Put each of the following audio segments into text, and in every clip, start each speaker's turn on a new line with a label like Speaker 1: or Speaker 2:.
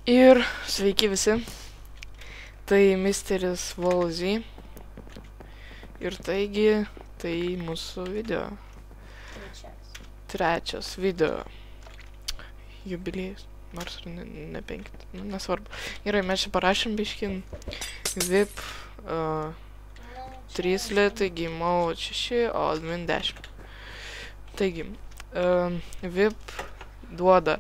Speaker 1: Ir sveiki visi, tai Misteris Volzy ir taigi tai mūsų video, trečias video jubiliejus, nors ir ne 5, nesvarbu. Gerai, mes čia parašėm biškin VIP 3 litai, game mode 6, o admin 10. Taigi, VIP duoda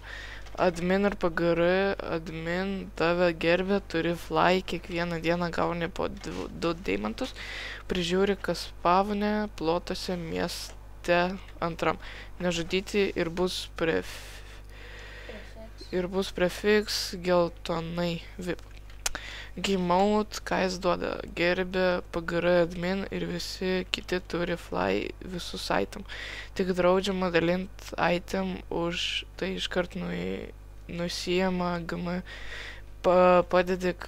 Speaker 1: admin ir PGR, admin tave gerbė, turi fly, kiekvieną dieną gauni po 2 deimantus, prižiūri, kas pavone, plotuose, mieste antram. Nežudyti ir bus prefix geltonai VIP. Game mode, ką jis duoda, gerbė, PGR admin ir visi kiti turi fly visus item. Tik draudžiama dalint item, už tai iškart nusijama GM, padedik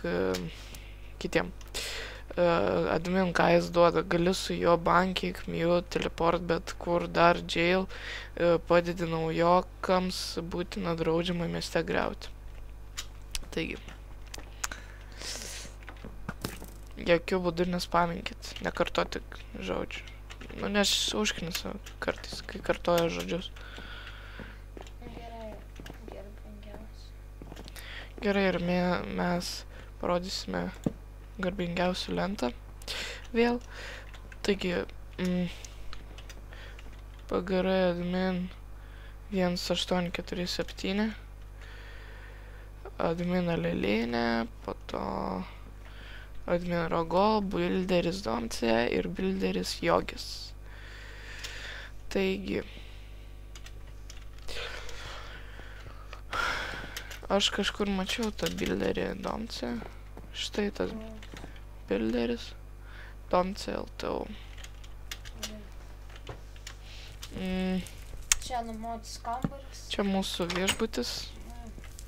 Speaker 1: kitiem. Admin, ką jis duoda, gali su jo bankiai, mute, teleport, bet kur dar jail, padedi naujokams, būtina draudžiama mieste griauti. Taigi. Jokių būdų nespaminkit, nekartotik žodžių. Nu, nes užknisa kartais, kai kartoja žodžius. Gerai, ir mes parodysime garbingiausių lentą vėl. Taigi, PGR admin 1847, admin Alelinė, po to admin Rogol, builderis Domce ir builderis Jogis. Taigi, aš kažkur mačiau tą builderį Domce. Štai tas builderis Domce LTU.
Speaker 2: Čia numotis kambaris.
Speaker 1: Čia mūsų viešbutis,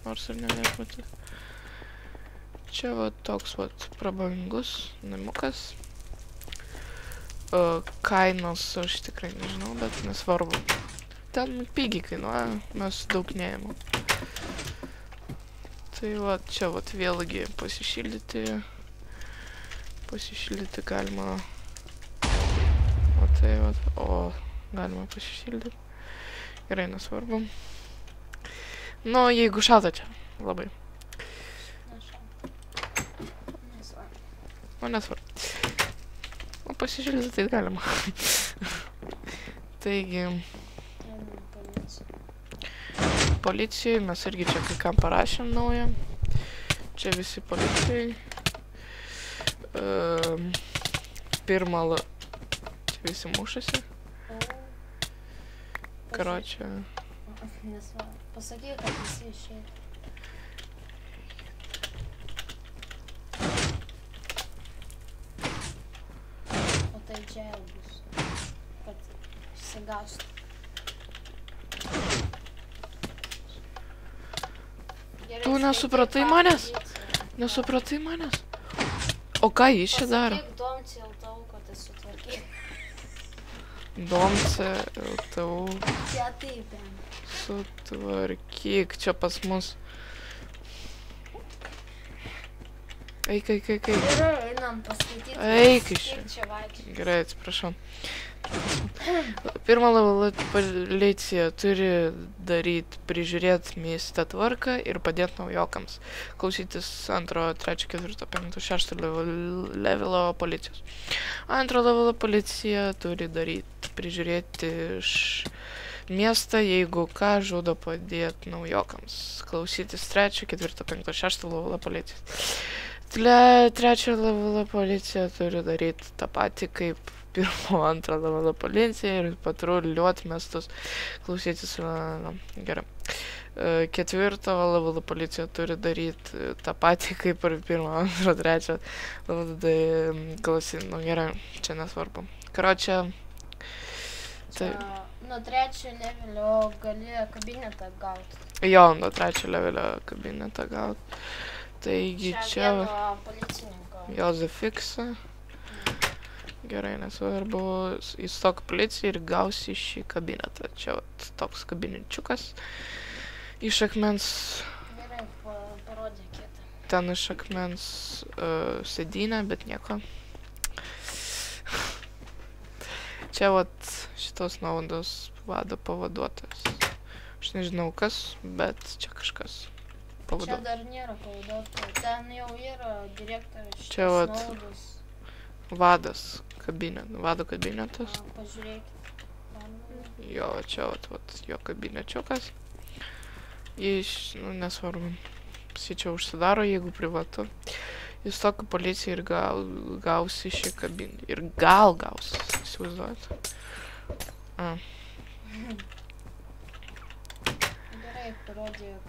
Speaker 1: nors ir ne viešbutis. Čia va toks va prabangus namukas. Kainos aš tikrai nežinau, bet nesvarbu. Ten pigiai kainuoja, mes daug neėmam. Tai va čia va vėlgi pasišildyti. Pasišildyti galima. O tai va, galima pasišildyti. Gerai, nesvarbu. Nu, jeigu šalta čia, labai. O nesvarbu. O pasižiūrėti tai galima. Taigi. Policijai mes irgi čia kai kam parašėm naują. Čia visi policijai. Čia visi mušasi. Karočią.
Speaker 2: Pasakyk, kad visi išėjo. Tai jail bus, kad išsigaustų.
Speaker 1: Tu nesupratai manęs? Nesupratai manęs? O ką jis čia daro?
Speaker 2: Pasakyk Domce LTU, kad tai sutvarkyk.
Speaker 1: Domce LTU.
Speaker 2: Čia taip,
Speaker 1: Sutvarkyk, čia pas mus. Eik.
Speaker 2: Gerai, einam paskaityti.
Speaker 1: Eik iš čia.
Speaker 2: Čia vaikščiai.
Speaker 1: Gerai, atsiprašau. Pirmą levelą policija turi prižiūrėti mieste tvarką ir padėti naujokams. Klausytis 2, 3, 4, 5, 6 levelo policijos. Antro levelo policija turi prižiūrėti miestą, jeigu ką, žudo padėti naujokams. Klausytis 3, 4, 5, 6 levelo policijos. Trečio levelo policija turi daryti tą patį kaip pirmo, antro levelo policija ir patruliuoti miestus. Klausytis, gerai. Ketvirto levelo policija turi daryti tą patį kaip ir pirmo, antro, trečio levelo klausyti. Nu gerai, čia nesvarbu. Karočią.
Speaker 2: Nuo 3 levelio gali kabinetą gauti.
Speaker 1: Jo, nuo 3 levelio kabinetą gauti. Taigi čia Jozefiksa. Gerai, nesvarbu, įstok policiją ir gausi šį kabinetą. Čia toks kabinečiukas iš akmens.
Speaker 2: Gerai, parodyk.
Speaker 1: ten iš akmens sėdynė, bet nieko. Čia vat šitos nuovados vado pavaduotojas. Aš nežinau kas, bet čia kažkas
Speaker 2: Čia
Speaker 1: pavaduotojas.
Speaker 2: dar nėra pavaduotojo. Ten jau yra direktorius
Speaker 1: Čia
Speaker 2: šitos
Speaker 1: vat
Speaker 2: nuovados.
Speaker 1: Vado kabinetas.
Speaker 2: Pažiūrėkit.
Speaker 1: Jo, čia vat jo kabinečiukas. Jis, nesvarbu. Jis čia užsidaro, jeigu privatu. Jis tokia policija ir gausi šį kabinį. Ir gal gausi, įsivaizduojat.
Speaker 2: Gerai, parodyk.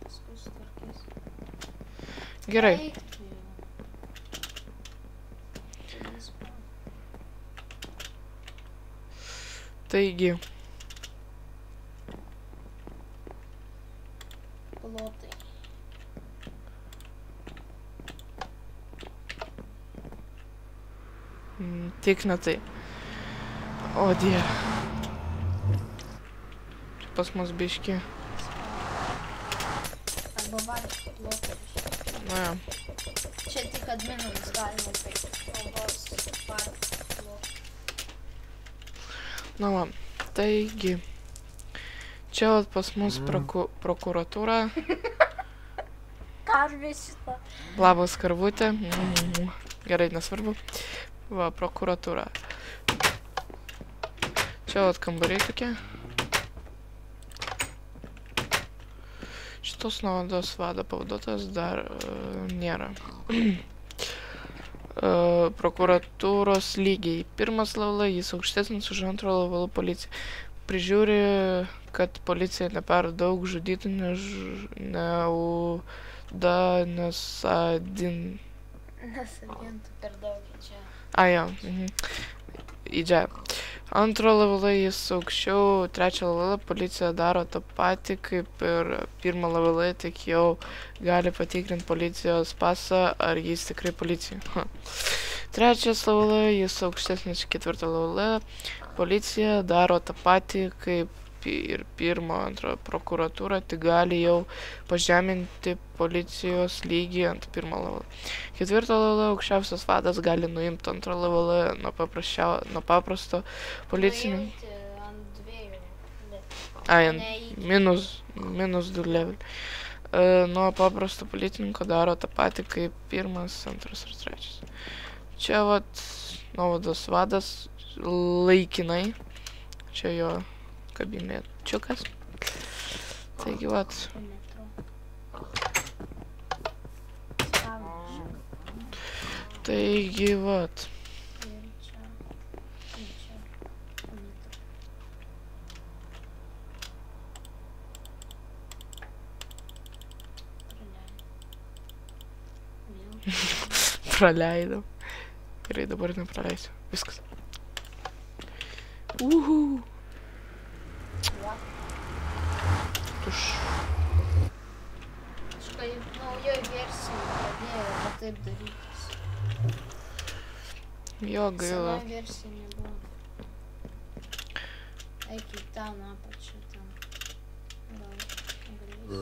Speaker 2: Paskui sutvarkys.
Speaker 1: Gerai.
Speaker 2: Eik tu jau. Čia jis buvo.
Speaker 1: Taigi,
Speaker 2: Plotai.
Speaker 1: tik ne tai. O dieve. Čia pas mus biški.
Speaker 2: Arba varis plotai.
Speaker 1: Na jo.
Speaker 2: Čia tik adminams galima taip. Kalbos varis plotai.
Speaker 1: Na va. Taigi. Čia vat pas mus prokuratūra.
Speaker 2: Karvė šitą.
Speaker 1: Labas karvutė. Gerai, nesvarbu. Va, prokuratūra. Čia vat kambariai tokie. Šitos nuovados vado pavaduotojas dar nėra. Prokuratūros lygiai. Pirmas level, jis aukštesnis už antro level policiją. Prižiūri, kad policija neper daug žudytų,
Speaker 2: Nesadintų per daug į čia.
Speaker 1: Jo. Į čia. Antro levelą jis aukščiau, trečio levelą policija daro tą patį kaip ir pirmą levelą, tik jau gali patikrinti policijos pasą, ar jis tikrai policija. Trečias levelą jis aukštesnis ketvirto levelą, policija daro tą patį kaip ir pirmo, antro prokuratūra, tik gali jau pažeminti policijos lygį ant pirmo levelą. Ketvirto levelą aukščiausias vadas gali nuimti antrą levelą nuo paprasto policininko.
Speaker 2: Nuimti ant dviejų.
Speaker 1: Minus 2 level. Nuo paprasto policininko daro tą patį kaip pirmas, antras ir trečias. Čia vat nuovados vadas laikinai. Čia jo kabinečiukas. Taigi vat. Taigi vat. Praleidau. Gerai, dabar nepraleisiu. Viskas. Tuš.
Speaker 2: Kažkaip naujoj versijai pradėjo va taip darytis.
Speaker 1: Jo, gaila.
Speaker 2: Senoj versijai nebuvo. Eik į ten apačią ten. Gal negalėsiu.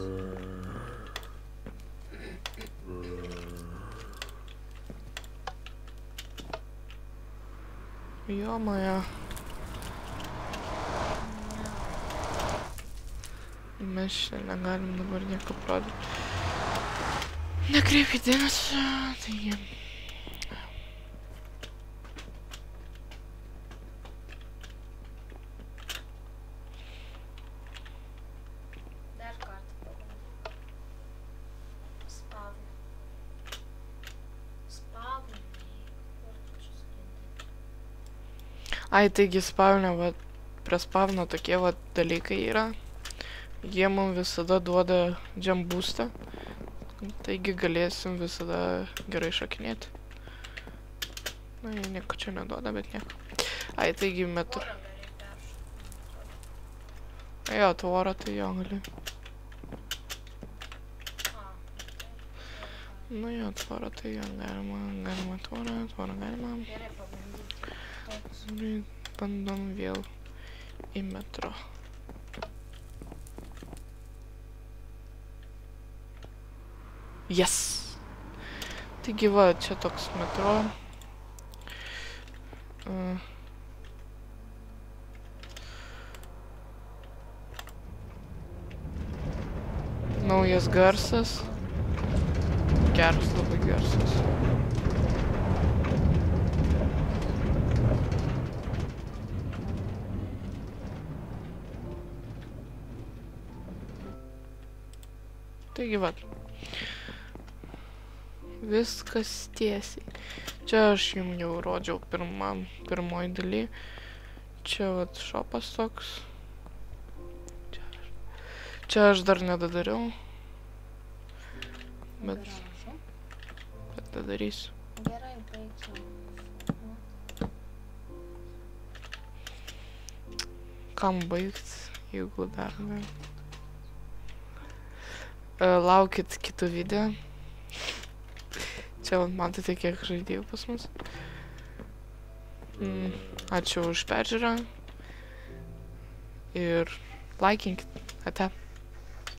Speaker 1: Jo, maja. Mes čia negalim dabar nieko pradėti. Nekreipkit dėmesio, taigi.
Speaker 2: Dar kartą pabandau. Spavnu. Kur tu čia skrendai?
Speaker 1: Ai, taigi spavne, va, prie spavno tokie va dalykai yra. Jie mums visada duoda jump boostą. Taigi galėsim visada gerai šokinėti. Na, jie nieko čia neduoda, bet nieko. Ai, taigi metu.
Speaker 2: Tvorą gali peršokti.
Speaker 1: Jo, tvorą tai jo gali. Nu jo, tvorą tai jo galima tvorą galima.
Speaker 2: Gerai, pabandyti. Toks.
Speaker 1: bandom vėl į metro. Yes! Taigi va, čia toks metro. Naujas garsas. Geras labai garsas. Taigi va. Viskas tiesiai. Čia aš jums jau rodžiau pirmoj daly. Čia vat šopas toks. Čia aš dar nedadariau. Bet dadarysiu.
Speaker 2: Gerai, baigsiu.
Speaker 1: Kam baigt, jeigu dar ne. Laukit kitų video. Čia matote, kiek žaidėjų pas mus. Ačiū už peržiūrą. Ir laikinkit. Ate.